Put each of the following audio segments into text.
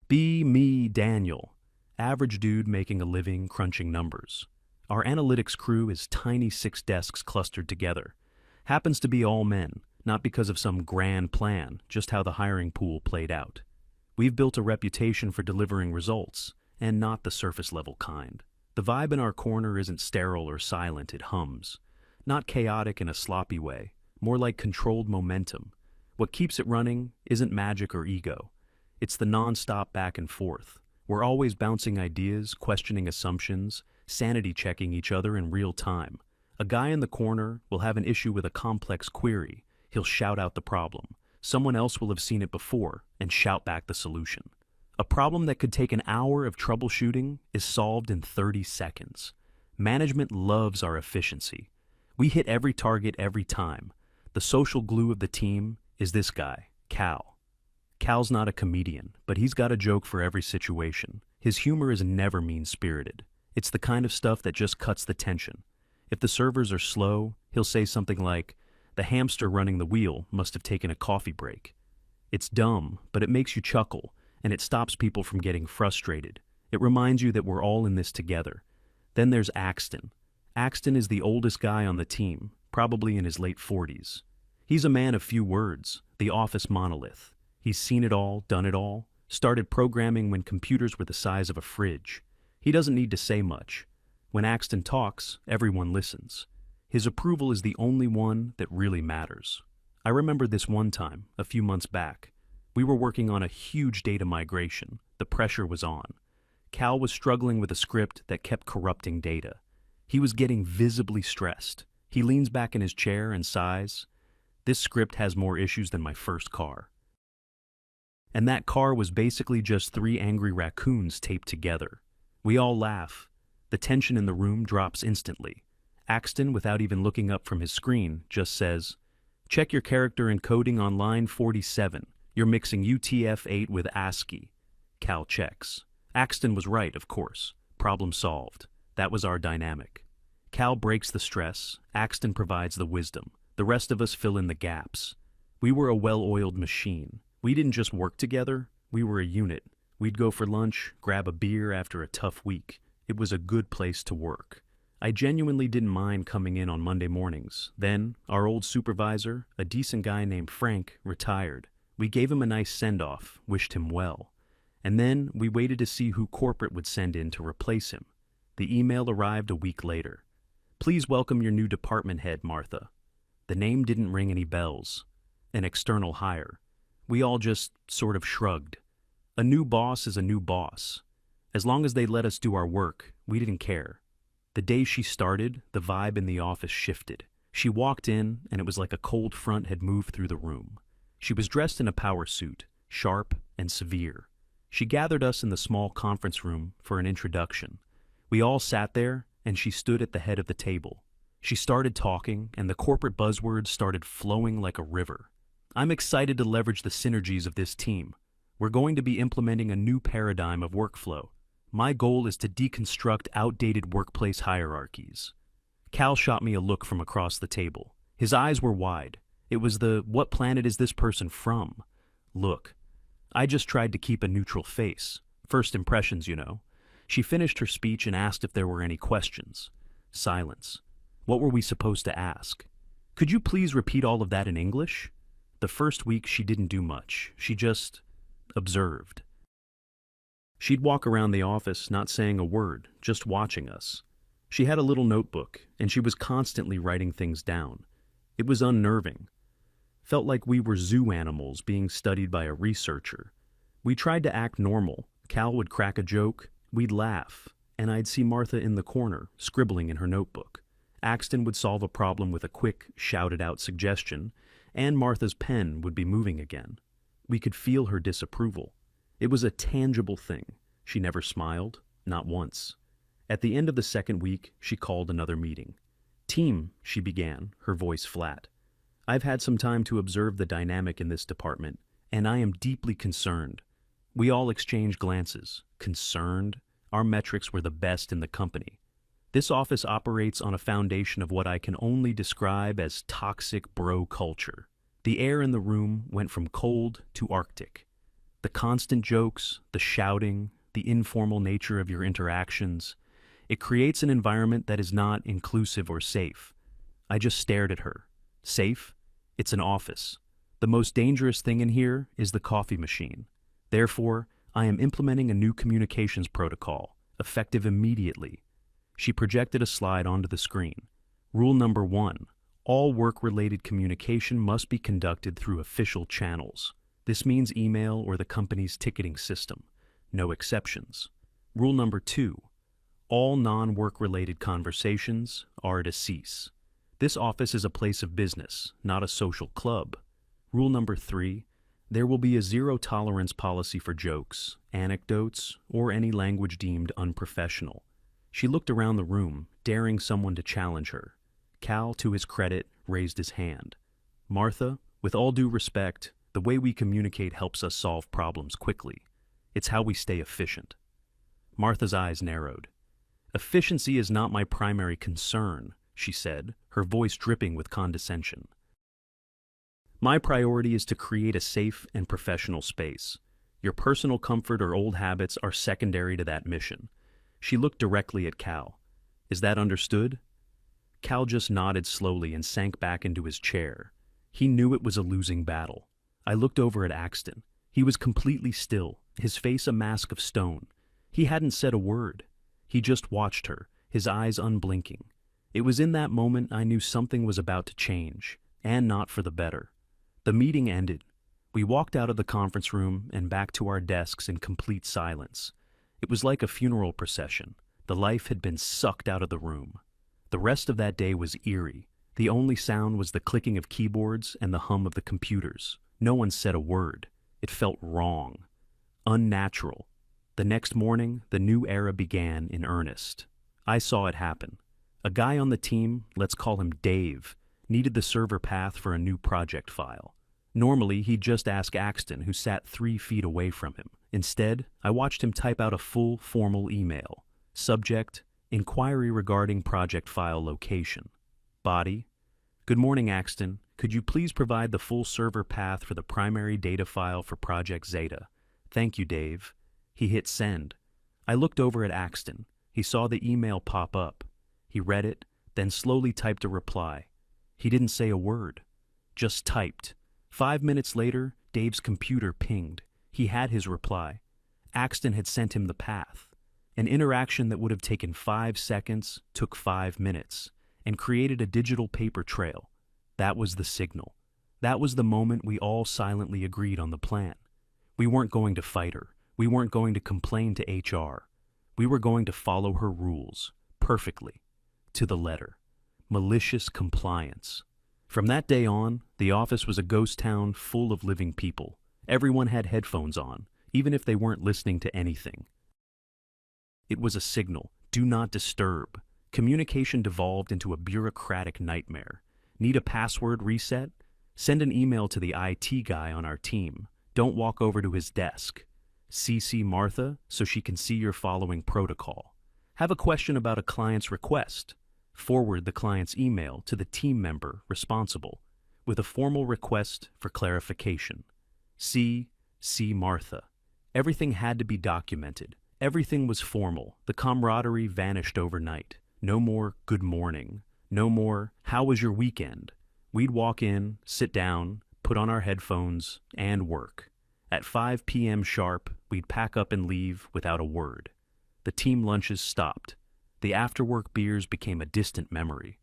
Be me, Daniel. Average dude making a living crunching numbers. Our analytics crew is tiny 6 desks clustered together. Happens to be all men, not because of some grand plan, just how the hiring pool played out. We've built a reputation for delivering results, and not the surface-level kind. The vibe in our corner isn't sterile or silent, it hums. Not chaotic in a sloppy way, more like controlled momentum. What keeps it running isn't magic or ego. It's the non-stop back and forth. We're always bouncing ideas, questioning assumptions, sanity checking each other in real time. A guy in the corner will have an issue with a complex query. He'll shout out the problem. Someone else will have seen it before and shout back the solution. A problem that could take an hour of troubleshooting is solved in 30 seconds. Management loves our efficiency. We hit every target every time. The social glue of the team is this guy, Cal. Cal's not a comedian, but he's got a joke for every situation. His humor is never mean-spirited. It's the kind of stuff that just cuts the tension. If the servers are slow, he'll say something like, "The hamster running the wheel must have taken a coffee break." It's dumb, but it makes you chuckle, and it stops people from getting frustrated. It reminds you that we're all in this together. Then there's Axton. Axton is the oldest guy on the team, probably in his late 40s. He's a man of few words, the office monolith. He's seen it all, done it all, started programming when computers were the size of a fridge. He doesn't need to say much. When Axton talks, everyone listens. His approval is the only one that really matters. I remember this one time, a few months back. We were working on a huge data migration. The pressure was on. Cal was struggling with a script that kept corrupting data. He was getting visibly stressed. He leans back in his chair and sighs. "This script has more issues than my first car." And that car was basically just 3 angry raccoons taped together. We all laugh. The tension in the room drops instantly. Axton, without even looking up from his screen, just says, "Check your character encoding on line 47. You're mixing UTF-8 with ASCII." Cal checks. Axton was right, of course. Problem solved. That was our dynamic. Cal breaks the stress. Axton provides the wisdom. The rest of us fill in the gaps. We were a well-oiled machine. We didn't just work together, we were a unit. We'd go for lunch, grab a beer after a tough week. It was a good place to work. I genuinely didn't mind coming in on Monday mornings. Then, our old supervisor, a decent guy named Frank, retired. We gave him a nice send-off, wished him well. And then, we waited to see who corporate would send in to replace him. The email arrived a week later. "Please welcome your new department head, Martha." The name didn't ring any bells. An external hire. We all just sort of shrugged. A new boss is a new boss. As long as they let us do our work, we didn't care. The day she started, the vibe in the office shifted. She walked in, and it was like a cold front had moved through the room. She was dressed in a power suit, sharp and severe. She gathered us in the small conference room for an introduction. We all sat there, and she stood at the head of the table. She started talking, and the corporate buzzwords started flowing like a river. "I'm excited to leverage the synergies of this team. We're going to be implementing a new paradigm of workflow. My goal is to deconstruct outdated workplace hierarchies." Cal shot me a look from across the table. His eyes were wide. It was the "what planet is this person from?" look. I just tried to keep a neutral face. First impressions, you know. She finished her speech and asked if there were any questions. Silence. What were we supposed to ask? "Could you please repeat all of that in English?" The first week she didn't do much. She just observed. She'd walk around the office not saying a word, just watching us. She had a little notebook, and she was constantly writing things down. It was unnerving. Felt like we were zoo animals being studied by a researcher. We tried to act normal. Cal would crack a joke, we'd laugh, and I'd see Martha in the corner, scribbling in her notebook. Axton would solve a problem with a quick, shouted-out suggestion, and Martha's pen would be moving again. We could feel her disapproval. It was a tangible thing. She never smiled, not once. At the end of the second week, she called another meeting. "Team," she began, her voice flat. "I've had some time to observe the dynamic in this department, and I am deeply concerned." We all exchanged glances. Concerned? Our metrics were the best in the company. This office operates on a foundation of what I can only describe as toxic bro culture. The air in the room went from cold to Arctic. The constant jokes, the shouting, the informal nature of your interactions, it creates an environment that is not inclusive or safe. I just stared at her. Safe? It's an office. The most dangerous thing in here is the coffee machine. Therefore, I am implementing a new communications protocol, effective immediately. She projected a slide onto the screen. Rule number 1. All work-related communication must be conducted through official channels. This means email or the company's ticketing system. No exceptions. Rule number 2. All non-work-related conversations are to cease. This office is a place of business, not a social club. Rule number 3. There will be a zero-tolerance policy for jokes, anecdotes, or any language deemed unprofessional. She looked around the room, daring someone to challenge her. Cal, to his credit, raised his hand. Martha, with all due respect, the way we communicate helps us solve problems quickly. It's how we stay efficient. Martha's eyes narrowed. Efficiency is not my primary concern, she said, her voice dripping with condescension. My priority is to create a safe and professional space. Your personal comfort or old habits are secondary to that mission. She looked directly at Cal. Is that understood? Cal just nodded slowly and sank back into his chair. He knew it was a losing battle. I looked over at Axton. He was completely still, his face a mask of stone. He hadn't said a word. He just watched her, his eyes unblinking. It was in that moment I knew something was about to change, and not for the better. The meeting ended. We walked out of the conference room and back to our desks in complete silence. It was like a funeral procession. The life had been sucked out of the room. The rest of that day was eerie. The only sound was the clicking of keyboards and the hum of the computers. No one said a word. It felt wrong. Unnatural. The next morning, the new era began in earnest. I saw it happen. A guy on the team, let's call him Dave, needed the server path for a new project file. Normally, he'd just ask Axton, who sat 3 feet away from him. Instead, I watched him type out a full, formal email. Subject: Inquiry regarding project file location. Body: Good morning, Axton. Could you please provide the full server path for the primary data file for Project Zeta? Thank you, Dave. He hit send. I looked over at Axton. He saw the email pop up. He read it, then slowly typed a reply. He didn't say a word. Just typed. 5 minutes later, Dave's computer pinged. He had his reply. Axton had sent him the path. An interaction that would have taken 5 seconds took 5 minutes, and created a digital paper trail. That was the signal. That was the moment we all silently agreed on the plan. We weren't going to fight her. We weren't going to complain to HR. We were going to follow her rules, perfectly, to the letter. Malicious compliance. From that day on, the office was a ghost town full of living people. Everyone had headphones on, even if they weren't listening to anything. It was a signal: do not disturb. Communication devolved into a bureaucratic nightmare. Need a password reset? Send an email to the IT guy on our team. Don't walk over to his desk. CC Martha so she can see you're following protocol. Have a question about a client's request? Forward the client's email to the team member responsible with a formal request for clarification. C Martha. Everything had to be documented. Everything was formal. The camaraderie vanished overnight. No more good morning. No more, how was your weekend? We'd walk in, sit down, put on our headphones, and work. At 5 p.m. sharp, we'd pack up and leave without a word. The team lunches stopped. The after-work beers became a distant memory.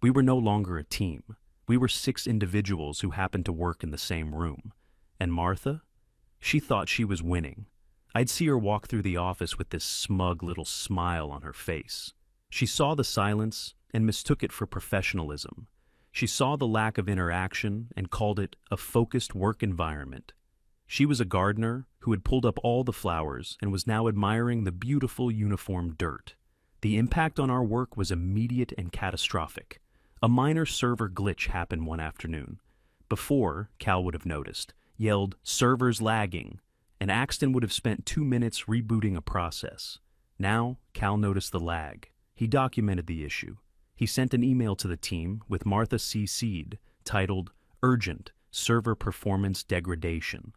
We were no longer a team. We were 6 individuals who happened to work in the same room. And Martha? She thought she was winning. I'd see her walk through the office with this smug little smile on her face. She saw the silence and mistook it for professionalism. She saw the lack of interaction and called it a focused work environment. She was a gardener who had pulled up all the flowers and was now admiring the beautiful uniform dirt. The impact on our work was immediate and catastrophic. A minor server glitch happened one afternoon. Before, Cal would have noticed, yelled, "Server's lagging," and Axton would have spent 2 minutes rebooting a process. Now, Cal noticed the lag. He documented the issue. He sent an email to the team with Martha CC'd, titled, "Urgent, Server Performance Degradation."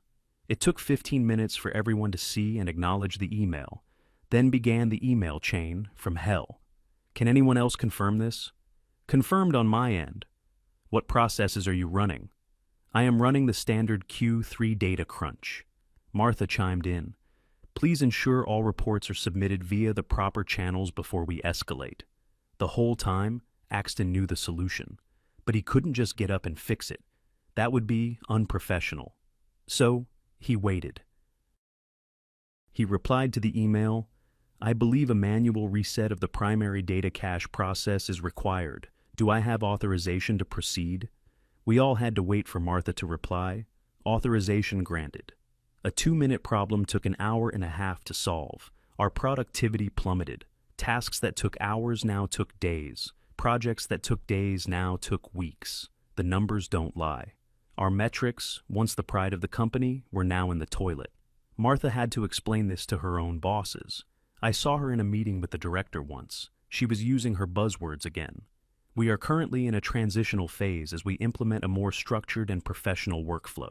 It took 15 minutes for everyone to see and acknowledge the email. Then began the email chain from hell. Can anyone else confirm this? Confirmed on my end. What processes are you running? I am running the standard Q3 data crunch. Martha chimed in. Please ensure all reports are submitted via the proper channels before we escalate. The whole time, Axton knew the solution, but he couldn't just get up and fix it. That would be unprofessional. So, he waited. He replied to the email, I believe a manual reset of the primary data cache process is required. Do I have authorization to proceed? We all had to wait for Martha to reply. Authorization granted. A 2-minute problem took an hour and a half to solve. Our productivity plummeted. Tasks that took hours now took days. Projects that took days now took weeks. The numbers don't lie. Our metrics, once the pride of the company, were now in the toilet. Martha had to explain this to her own bosses. I saw her in a meeting with the director once. She was using her buzzwords again. We are currently in a transitional phase as we implement a more structured and professional workflow.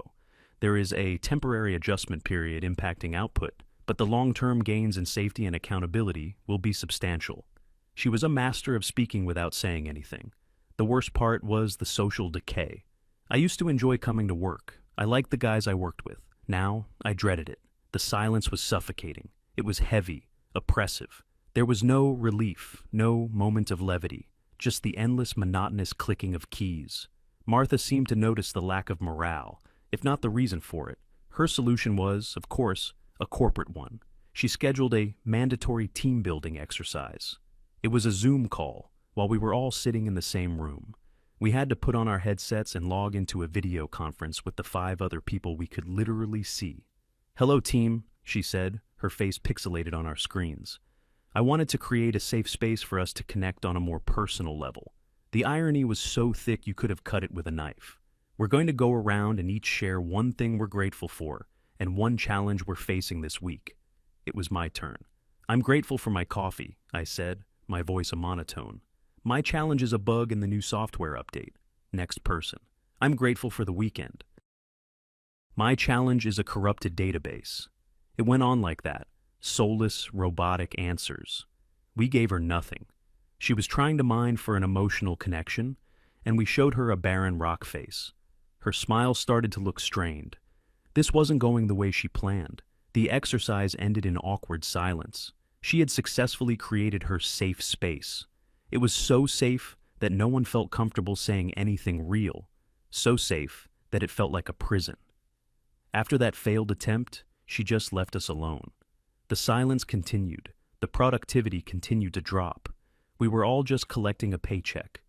There is a temporary adjustment period impacting output, but the long-term gains in safety and accountability will be substantial. She was a master of speaking without saying anything. The worst part was the social decay. I used to enjoy coming to work. I liked the guys I worked with. Now, I dreaded it. The silence was suffocating. It was heavy, oppressive. There was no relief, no moment of levity, just the endless monotonous clicking of keys. Martha seemed to notice the lack of morale, if not the reason for it. Her solution was, of course, a corporate one. She scheduled a mandatory team-building exercise. It was a Zoom call, while we were all sitting in the same room. We had to put on our headsets and log into a video conference with the 5 other people we could literally see. Hello, team, she said, her face pixelated on our screens. I wanted to create a safe space for us to connect on a more personal level. The irony was so thick you could have cut it with a knife. We're going to go around and each share one thing we're grateful for and one challenge we're facing this week. It was my turn. I'm grateful for my coffee, I said, my voice a monotone. My challenge is a bug in the new software update. Next person. I'm grateful for the weekend. My challenge is a corrupted database. It went on like that. Soulless, robotic answers. We gave her nothing. She was trying to mine for an emotional connection, and we showed her a barren rock face. Her smile started to look strained. This wasn't going the way she planned. The exercise ended in awkward silence. She had successfully created her safe space. It was so safe that no one felt comfortable saying anything real. So safe that it felt like a prison. After that failed attempt, she just left us alone. The silence continued. The productivity continued to drop. We were all just collecting a paycheck.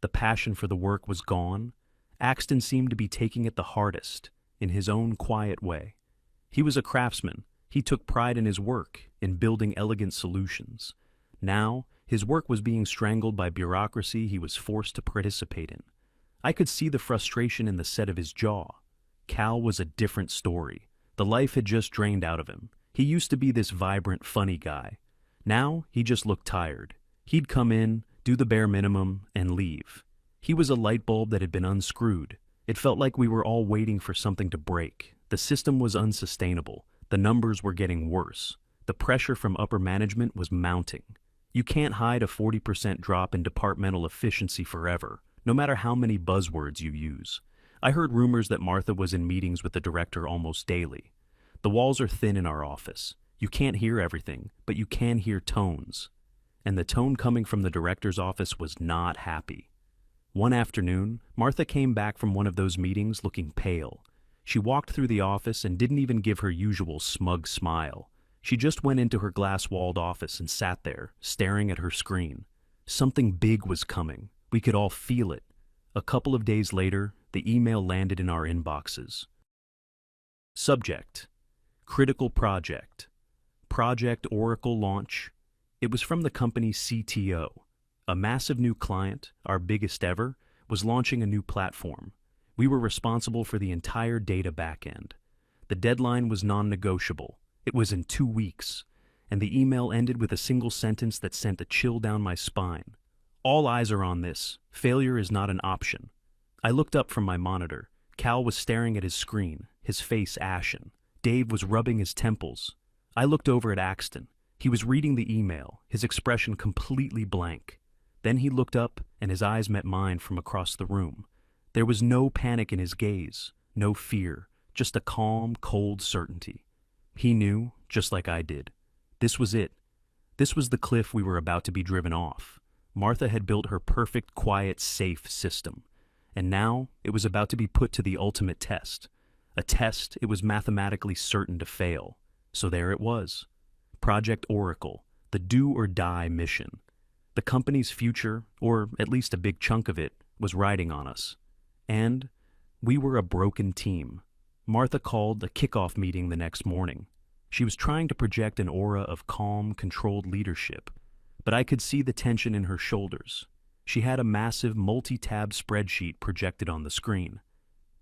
The passion for the work was gone. Axton seemed to be taking it the hardest, in his own quiet way. He was a craftsman. He took pride in his work, in building elegant solutions. Now, his work was being strangled by bureaucracy he was forced to participate in. I could see the frustration in the set of his jaw. Cal was a different story. The life had just drained out of him. He used to be this vibrant, funny guy. Now, he just looked tired. He'd come in, do the bare minimum, and leave. He was a light bulb that had been unscrewed. It felt like we were all waiting for something to break. The system was unsustainable. The numbers were getting worse. The pressure from upper management was mounting. You can't hide a 40% drop in departmental efficiency forever, no matter how many buzzwords you use. I heard rumors that Martha was in meetings with the director almost daily. The walls are thin in our office. You can't hear everything, but you can hear tones. And the tone coming from the director's office was not happy. One afternoon, Martha came back from one of those meetings looking pale. She walked through the office and didn't even give her usual smug smile. She just went into her glass-walled office and sat there, staring at her screen. Something big was coming. We could all feel it. A couple of days later, the email landed in our inboxes. Subject: Critical Project. Project Oracle Launch. It was from the company's CTO. A massive new client, our biggest ever, was launching a new platform. We were responsible for the entire data backend. The deadline was non-negotiable. It was in 2 weeks, and the email ended with a single sentence that sent a chill down my spine. All eyes are on this. Failure is not an option. I looked up from my monitor. Cal was staring at his screen, his face ashen. Dave was rubbing his temples. I looked over at Axton. He was reading the email, his expression completely blank. Then he looked up, and his eyes met mine from across the room. There was no panic in his gaze, no fear, just a calm, cold certainty. He knew, just like I did. This was it. This was the cliff we were about to be driven off. Martha had built her perfect, quiet, safe system. And now it was about to be put to the ultimate test. A test it was mathematically certain to fail. So there it was. Project Oracle, the do-or-die mission. The company's future, or at least a big chunk of it, was riding on us. And we were a broken team. Martha called a kickoff meeting the next morning. She was trying to project an aura of calm, controlled leadership, but I could see the tension in her shoulders. She had a massive multi-tab spreadsheet projected on the screen.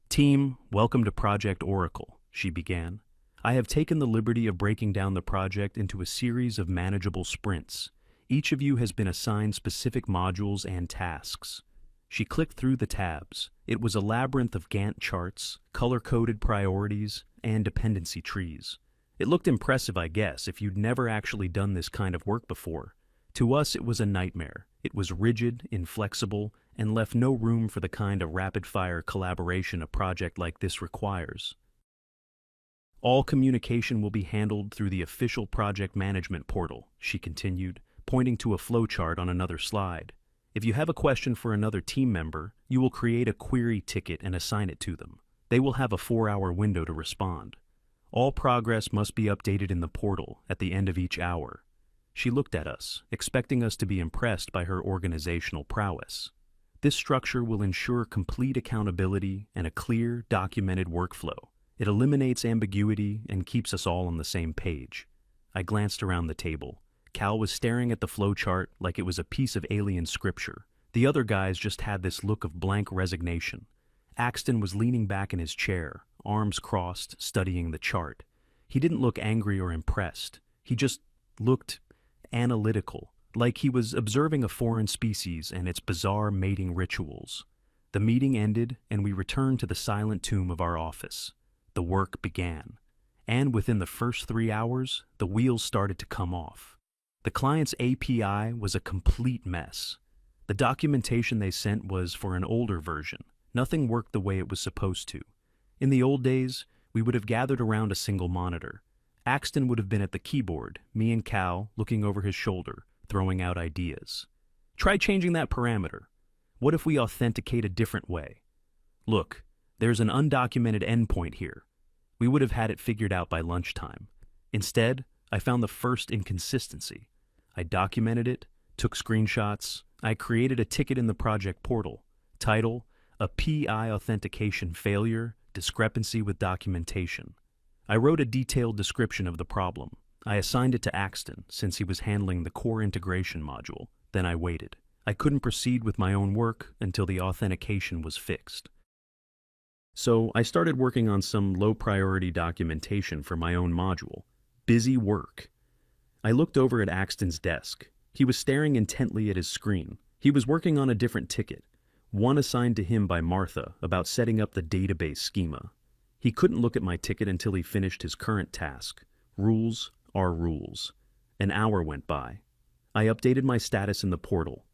"Team, welcome to Project Oracle," she began. "I have taken the liberty of breaking down the project into a series of manageable sprints. Each of you has been assigned specific modules and tasks." She clicked through the tabs. It was a labyrinth of Gantt charts, color-coded priorities, and dependency trees. It looked impressive, I guess, if you'd never actually done this kind of work before. To us, it was a nightmare. It was rigid, inflexible, and left no room for the kind of rapid-fire collaboration a project like this requires. "All communication will be handled through the official project management portal," she continued, pointing to a flowchart on another slide. "If you have a question for another team member, you will create a query ticket and assign it to them. They will have a 4-hour window to respond. All progress must be updated in the portal at the end of each hour." She looked at us, expecting us to be impressed by her organizational prowess. "This structure will ensure complete accountability and a clear, documented workflow. It eliminates ambiguity and keeps us all on the same page." I glanced around the table. Cal was staring at the flowchart like it was a piece of alien scripture. The other guys just had this look of blank resignation. Axton was leaning back in his chair, arms crossed, studying the chart. He didn't look angry or impressed. He just looked analytical, like he was observing a foreign species and its bizarre mating rituals. The meeting ended, and we returned to the silent tomb of our office. The work began. And within the first 3 hours, the wheels started to come off. The client's API was a complete mess. The documentation they sent was for an older version. Nothing worked the way it was supposed to. In the old days, we would have gathered around a single monitor. Axton would have been at the keyboard, me and Cal looking over his shoulder, throwing out ideas. "Try changing that parameter. What if we authenticate a different way? Look, there's an undocumented endpoint here." We would have had it figured out by lunchtime. Instead, I found the first inconsistency. I documented it, took screenshots. I created a ticket in the project portal. Title: A PI authentication failure, discrepancy with documentation. I wrote a detailed description of the problem. I assigned it to Axton, since he was handling the core integration module. Then I waited. I couldn't proceed with my own work until the authentication was fixed. So I started working on some low-priority documentation for my own module. Busy work. I looked over at Axton's desk. He was staring intently at his screen. He was working on a different ticket, one assigned to him by Martha about setting up the database schema. He couldn't look at my ticket until he finished his current task. Rules are rules. An hour went by. I updated my status in the portal.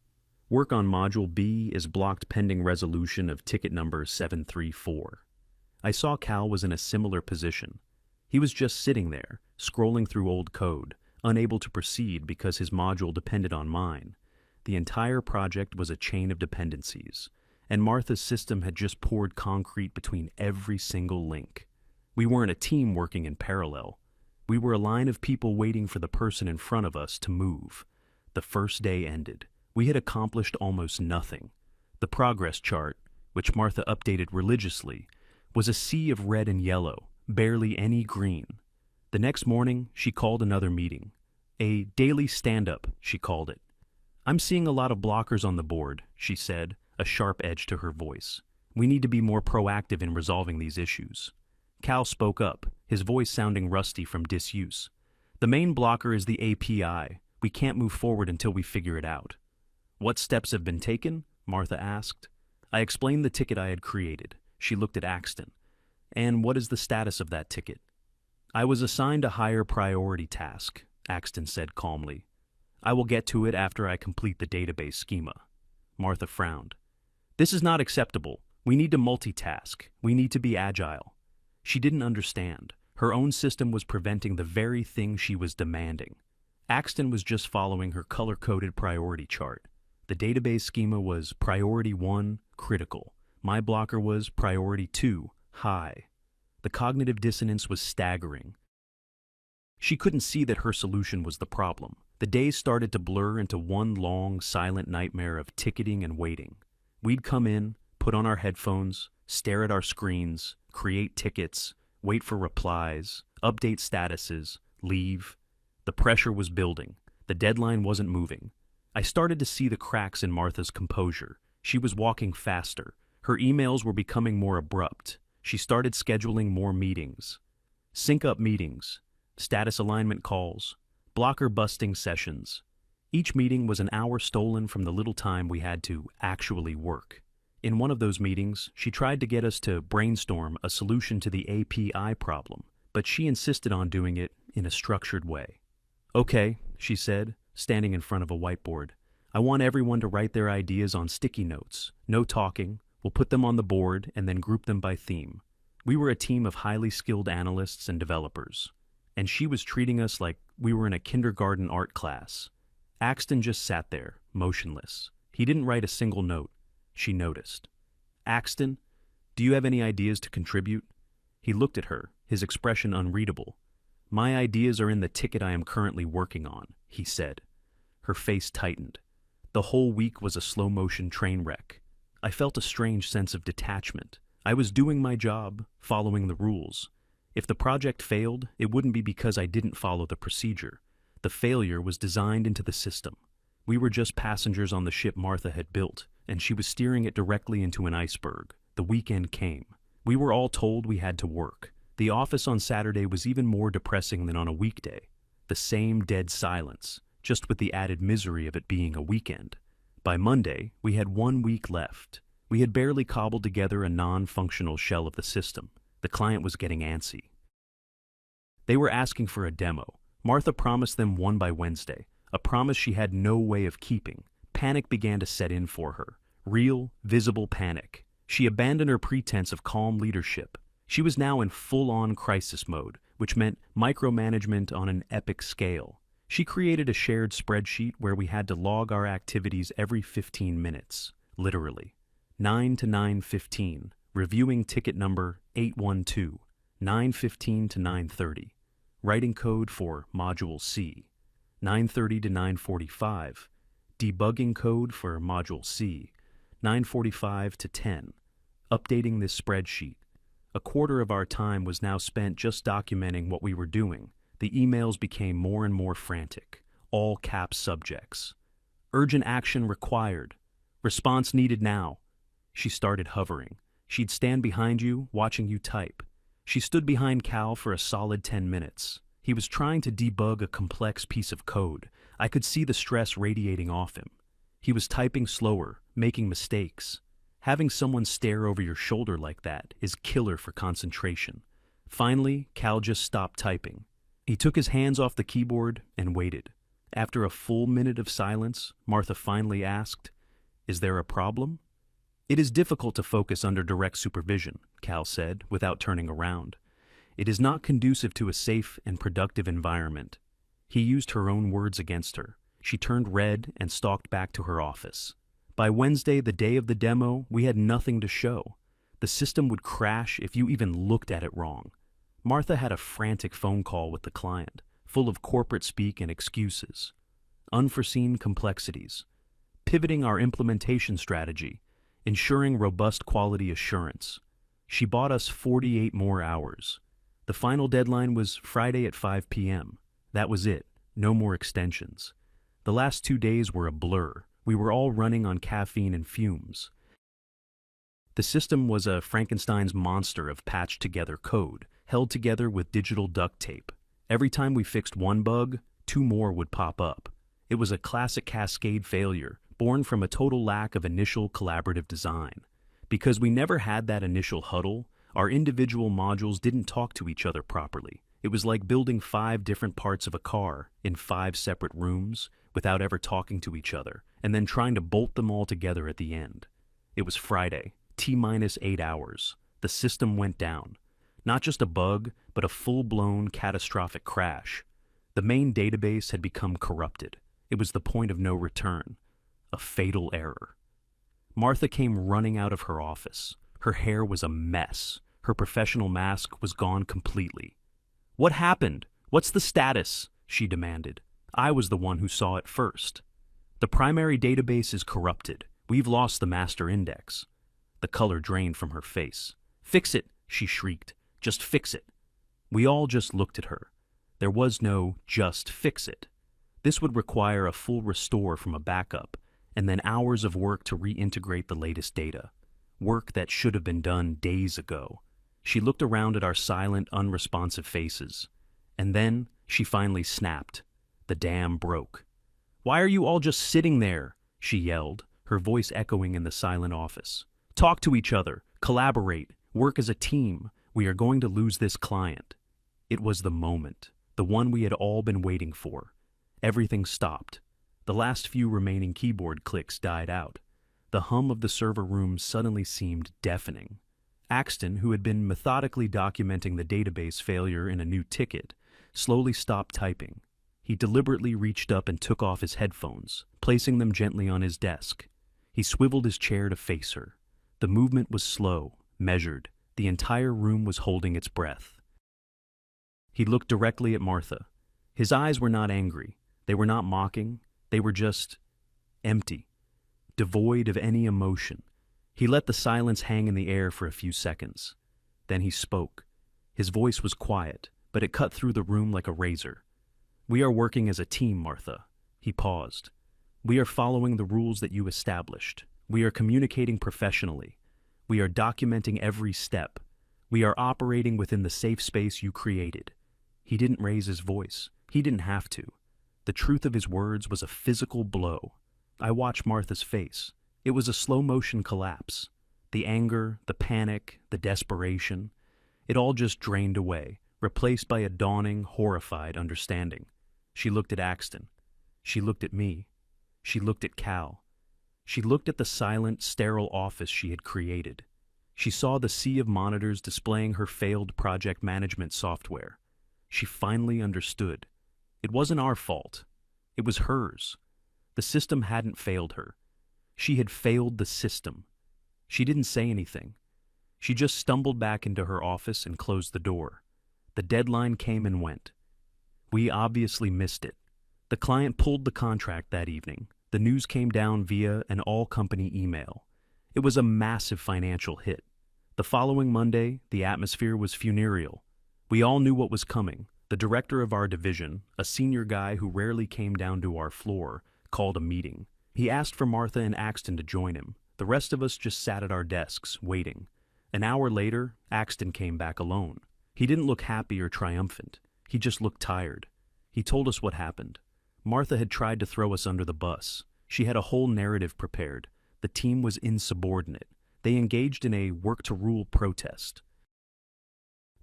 Work on Module B is blocked pending resolution of ticket number 734. I saw Cal was in a similar position. He was just sitting there, scrolling through old code, unable to proceed because his module depended on mine. The entire project was a chain of dependencies, and Martha's system had just poured concrete between every single link. We weren't a team working in parallel. We were a line of people waiting for the person in front of us to move. The first day ended. We had accomplished almost nothing. The progress chart, which Martha updated religiously, was a sea of red and yellow, barely any green. The next morning, she called another meeting. A daily stand-up, she called it. "I'm seeing a lot of blockers on the board," she said, a sharp edge to her voice. "We need to be more proactive in resolving these issues." Cal spoke up, his voice sounding rusty from disuse. "The main blocker is the API. We can't move forward until we figure it out." "What steps have been taken?" Martha asked. I explained the ticket I had created. She looked at Axton. "And what is the status of that ticket?" I was assigned a higher priority task, Axton said calmly. I will get to it after I complete the database schema. Martha frowned. This is not acceptable. We need to multitask. We need to be agile. She didn't understand. Her own system was preventing the very thing she was demanding. Axton was just following her color-coded priority chart. The database schema was priority 1, critical. My blocker was priority 2, high. The cognitive dissonance was staggering. She couldn't see that her solution was the problem. The days started to blur into one long, silent nightmare of ticketing and waiting. We'd come in, put on our headphones, stare at our screens, create tickets, wait for replies, update statuses, leave. The pressure was building. The deadline wasn't moving. I started to see the cracks in Martha's composure. She was walking faster. Her emails were becoming more abrupt. She started scheduling more meetings. Sync-up meetings, status alignment calls, blocker-busting sessions. Each meeting was an hour stolen from the little time we had to actually work. In one of those meetings, she tried to get us to brainstorm a solution to the API problem, but she insisted on doing it in a structured way. Okay, she said, standing in front of a whiteboard. I want everyone to write their ideas on sticky notes. No talking. We'll put them on the board and then group them by theme. We were a team of highly skilled analysts and developers, and she was treating us like we were in a kindergarten art class. Axton just sat there, motionless. He didn't write a single note. She noticed. Axton, do you have any ideas to contribute? He looked at her, his expression unreadable. My ideas are in the ticket I am currently working on, he said. Her face tightened. The whole week was a slow-motion train wreck. I felt a strange sense of detachment. I was doing my job, following the rules. If the project failed, it wouldn't be because I didn't follow the procedure. The failure was designed into the system. We were just passengers on the ship Martha had built, and she was steering it directly into an iceberg. The weekend came. We were all told we had to work. The office on Saturday was even more depressing than on a weekday. The same dead silence, just with the added misery of it being a weekend. By Monday, we had 1 week left. We had barely cobbled together a non-functional shell of the system. The client was getting antsy. They were asking for a demo. Martha promised them one by Wednesday, a promise she had no way of keeping. Panic began to set in for her. Real, visible panic. She abandoned her pretense of calm leadership. She was now in full-on crisis mode, which meant micromanagement on an epic scale. She created a shared spreadsheet where we had to log our activities every 15 minutes, literally. 9 to 9:15, reviewing ticket number 812, 9:15 to 9:30, writing code for Module C, 9:30 to 9:45, debugging code for Module C, 9:45 to 10, updating this spreadsheet. A quarter of our time was now spent just documenting what we were doing. The emails became more and more frantic, all caps subjects. Urgent action required. Response needed now. She started hovering. She'd stand behind you, watching you type. She stood behind Cal for a solid 10 minutes. He was trying to debug a complex piece of code. I could see the stress radiating off him. He was typing slower, making mistakes. Having someone stare over your shoulder like that is killer for concentration. Finally, Cal just stopped typing. He took his hands off the keyboard and waited. After a full minute of silence, Martha finally asked, "Is there a problem?" "It is difficult to focus under direct supervision," Cal said, without turning around. "It is not conducive to a safe and productive environment." He used her own words against her. She turned red and stalked back to her office. By Wednesday, the day of the demo, we had nothing to show. The system would crash if you even looked at it wrong. Martha had a frantic phone call with the client, full of corporate speak and excuses. Unforeseen complexities. Pivoting our implementation strategy. Ensuring robust quality assurance. She bought us 48 more hours. The final deadline was Friday at 5 p.m. That was it. No more extensions. The last 2 days were a blur. We were all running on caffeine and fumes. The system was a Frankenstein's monster of patched-together code, held together with digital duct tape. Every time we fixed one bug, 2 more would pop up. It was a classic cascade failure, born from a total lack of initial collaborative design. Because we never had that initial huddle, our individual modules didn't talk to each other properly. It was like building 5 different parts of a car in 5 separate rooms without ever talking to each other, and then trying to bolt them all together at the end. It was Friday, T-minus 8 hours. The system went down. Not just a bug, but a full-blown catastrophic crash. The main database had become corrupted. It was the point of no return. A fatal error. Martha came running out of her office. Her hair was a mess. Her professional mask was gone completely. "What happened? What's the status?" she demanded. I was the one who saw it first. "The primary database is corrupted. We've lost the master index." The color drained from her face. "Fix it," she shrieked. "Just fix it." We all just looked at her. There was no "just fix it." This would require a full restore from a backup, and then hours of work to reintegrate the latest data. Work that should have been done days ago. She looked around at our silent, unresponsive faces. And then she finally snapped. The dam broke. "Why are you all just sitting there?" she yelled, her voice echoing in the silent office. "Talk to each other, collaborate, work as a team. We are going to lose this client." It was the moment, the one we had all been waiting for. Everything stopped. The last few remaining keyboard clicks died out. The hum of the server room suddenly seemed deafening. Axton, who had been methodically documenting the database failure in a new ticket, slowly stopped typing. He deliberately reached up and took off his headphones, placing them gently on his desk. He swiveled his chair to face her. The movement was slow, measured. The entire room was holding its breath. He looked directly at Martha. His eyes were not angry. They were not mocking. They were just empty, devoid of any emotion. He let the silence hang in the air for a few seconds. Then he spoke. His voice was quiet, but it cut through the room like a razor. "We are working as a team, Martha." He paused. "We are following the rules that you established. We are communicating professionally. We are documenting every step. We are operating within the safe space you created." He didn't raise his voice. He didn't have to. The truth of his words was a physical blow. I watched Martha's face. It was a slow-motion collapse. The anger, the panic, the desperation, it all just drained away, replaced by a dawning, horrified understanding. She looked at Axton. She looked at me. She looked at Cal. She looked at the silent, sterile office she had created. She saw the sea of monitors displaying her failed project management software. She finally understood. It wasn't our fault. It was hers. The system hadn't failed her. She had failed the system. She didn't say anything. She just stumbled back into her office and closed the door. The deadline came and went. We obviously missed it. The client pulled the contract that evening. The news came down via an all-company email. It was a massive financial hit. The following Monday, the atmosphere was funereal. We all knew what was coming. The director of our division, a senior guy who rarely came down to our floor, called a meeting. He asked for Martha and Axton to join him. The rest of us just sat at our desks, waiting. An hour later, Axton came back alone. He didn't look happy or triumphant. He just looked tired. He told us what happened. Martha had tried to throw us under the bus. She had a whole narrative prepared. The team was insubordinate. They engaged in a work-to-rule protest.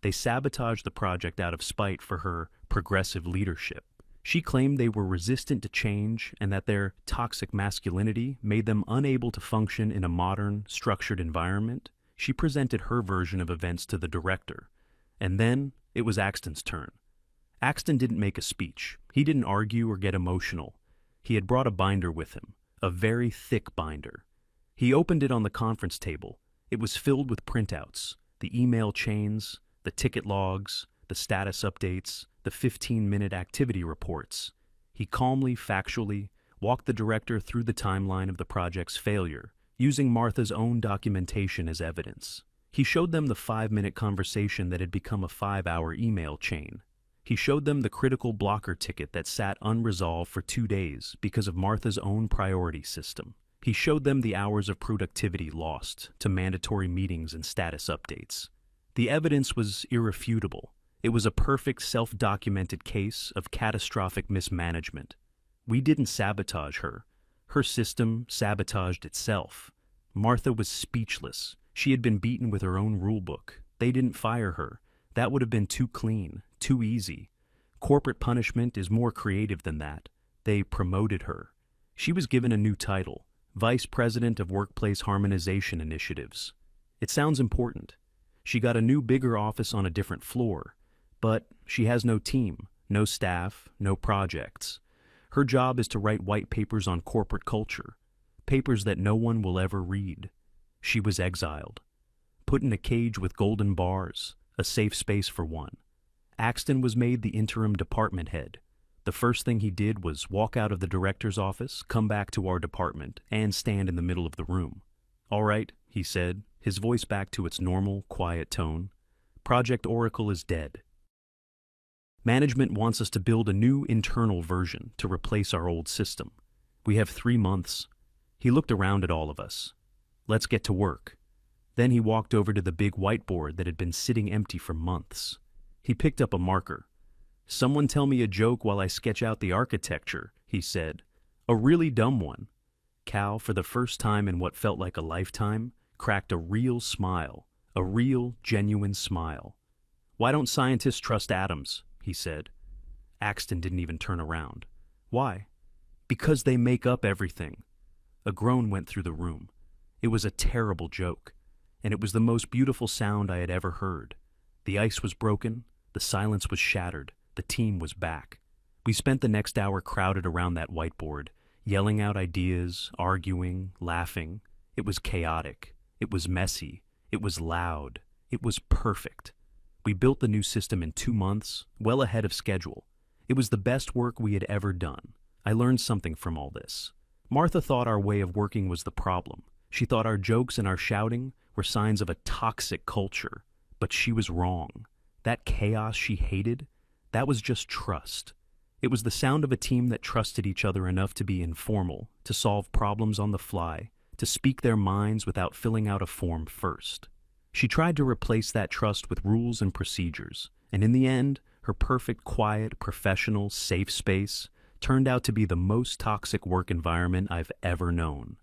They sabotaged the project out of spite for her progressive leadership. She claimed they were resistant to change and that their toxic masculinity made them unable to function in a modern, structured environment. She presented her version of events to the director. And then it was Axton's turn. Axton didn't make a speech. He didn't argue or get emotional. He had brought a binder with him, a very thick binder. He opened it on the conference table. It was filled with printouts, the email chains, the ticket logs, the status updates, the 15-minute activity reports. He calmly, factually, walked the director through the timeline of the project's failure, using Martha's own documentation as evidence. He showed them the 5-minute conversation that had become a 5-hour email chain. He showed them the critical blocker ticket that sat unresolved for 2 days because of Martha's own priority system. He showed them the hours of productivity lost to mandatory meetings and status updates. The evidence was irrefutable. It was a perfect self-documented case of catastrophic mismanagement. We didn't sabotage her. Her system sabotaged itself. Martha was speechless. She had been beaten with her own rulebook. They didn't fire her. That would have been too clean, Too easy. Corporate punishment is more creative than that. They promoted her. She was given a new title, Vice President of Workplace Harmonization Initiatives. It sounds important. She got a new, bigger office on a different floor, but she has no team, no staff, no projects. Her job is to write white papers on corporate culture, papers that no one will ever read. She was exiled, put in a cage with golden bars, a safe space for one. Axton was made the interim department head. The first thing he did was walk out of the director's office, come back to our department, and stand in the middle of the room. "All right," he said, his voice back to its normal, quiet tone. "Project Oracle is dead. Management wants us to build a new internal version to replace our old system. We have 3 months." He looked around at all of us. "Let's get to work." Then he walked over to the big whiteboard that had been sitting empty for months. He picked up a marker. "Someone tell me a joke while I sketch out the architecture," he said. "A really dumb one." Cal, for the first time in what felt like a lifetime, cracked a real smile, a real, genuine smile. "Why don't scientists trust atoms?" he said. Axton didn't even turn around. "Why?" "Because they make up everything." A groan went through the room. It was a terrible joke, and it was the most beautiful sound I had ever heard. The ice was broken, the silence was shattered, the team was back. We spent the next hour crowded around that whiteboard, yelling out ideas, arguing, laughing. It was chaotic. It was messy. It was loud. It was perfect. We built the new system in 2 months, well ahead of schedule. It was the best work we had ever done. I learned something from all this. Martha thought our way of working was the problem. She thought our jokes and our shouting were signs of a toxic culture. But she was wrong. That chaos she hated, that was just trust. It was the sound of a team that trusted each other enough to be informal, to solve problems on the fly, to speak their minds without filling out a form first. She tried to replace that trust with rules and procedures, and in the end, her perfect, quiet, professional, safe space turned out to be the most toxic work environment I've ever known.